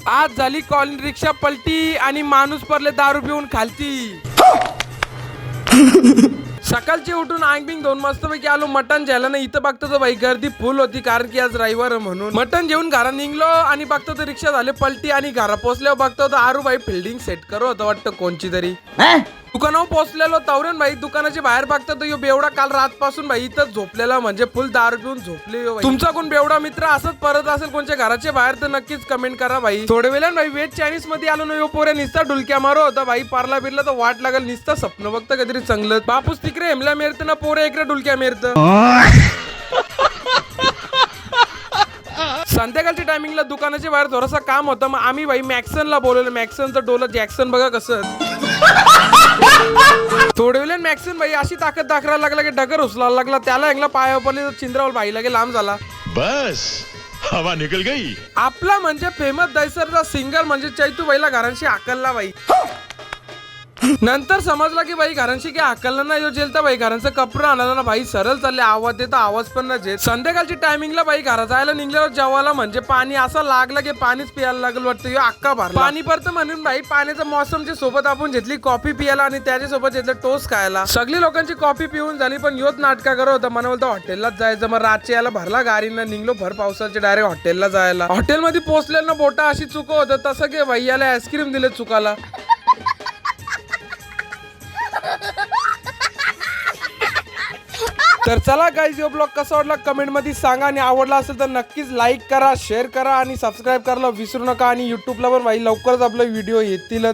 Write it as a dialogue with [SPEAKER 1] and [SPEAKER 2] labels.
[SPEAKER 1] आज झाली कॉलनी रिक्षा पलटी आणि माणूस पडले दारू पिऊन खालती। सकाळची उठून आंग बिंग दोन मस्तपैकी आलो मटण ज्याला ना इथं बघतो तर बाई गर्दी फुल होती कारण की आज रविवार म्हणून मटण जेवून घरा निघलो आणि बघतो तर रिक्षा झाले पलटी आणि घरा पोहोचल्यावर बघतो तर आरू बाई फिल्डिंग सेट करो होतं वाटतं कोणची तरी। दुकानावर पोहोचलेलो तवरेन भाई दुकानाच्या बाहेर बघतो तर यो बेवडा काल रातपासून भाई इथं झोपलेला म्हणजे फुल दारू पिऊन झोपले। तुमचा कोण बेवडा मित्र असंच परत असेल कोणच्या घराच्या बाहेर तर नक्कीच कमेंट करा भाई। थोड्या वेळानं भाई वेज चायनीज मध्ये आलो ना यो पोऱ्या निस्ता डुलक्या मारो होता भाई पारला बिरला तर वाट लागल निस्ता स्वप्न बघतं कधीतरी चांगलं बापूस तिकडे हेमला मेरत ना पोरे इकडे डुलक्या मेरत। संध्याकाळच्या टायमिंगला दुकानाच्या बाहेर थोडासा काम होतं मग आम्ही भाई मॅक्सनला बोलवलं। मॅक्सनचं डोलं जॅक्सन बघा कसं थोड्या वेळेला मॅक्सन भाई अशी ताकद दाखवायला लागला की डगर उचलायला लागला त्याला एकला पायावर पडले तर चिंद्रावर भाई लगे लांब झाला।
[SPEAKER 2] बस हवा निकल गई।
[SPEAKER 1] आपला म्हणजे फेमस दैसरचा सिंगर म्हणजे चैतू भाईला घरांशी हाकलला भाई। नंतर समजला की भाई घरांशी की हाकलला ना यो जेलता भाई घरांचं कपडा आणला ना भाई सरळ चालले आवाज देता आवाज पण ना जेत। संध्याकाळची टायमिंगला भाई घरा जायला निघल्यावर जेवायला म्हणजे पाणी असं लागलं की पाणीच पियायला लागलं वाटतं यो अक्का भरला पाणी परत म्हणून भाई पाण्याच्या मौसमच्या सोबत आपण घेतली कॉफी पियाला आणि त्याच्यासोबत घेतलं टोस्ट खायला। सगळी लोकांची कॉफी पिऊन झाली पण योच नाटका करत होता मला बोलतो हॉटेललाच जायचं मग रातच्या याला भरला गाडीनं निघलो भर पावसाच्या डायरेक्ट हॉटेलला जायला। हॉटेलमध्ये पोहोचलेलं ना बोटा अशी चुक होतं तसं की भाई याला आईस्क्रीम दिले चुकाला। तर चला गाईज यो ब्लॉग कसा वाटला कमेंट मध्ये सांगा आणि आवडला असेल तर नक्कीच लाईक करा शेअर करा आणि सबस्क्राईब करायला विसरू नका आणि युट्यूबला पण भाई लवकरच आपले व्हिडिओ येतील।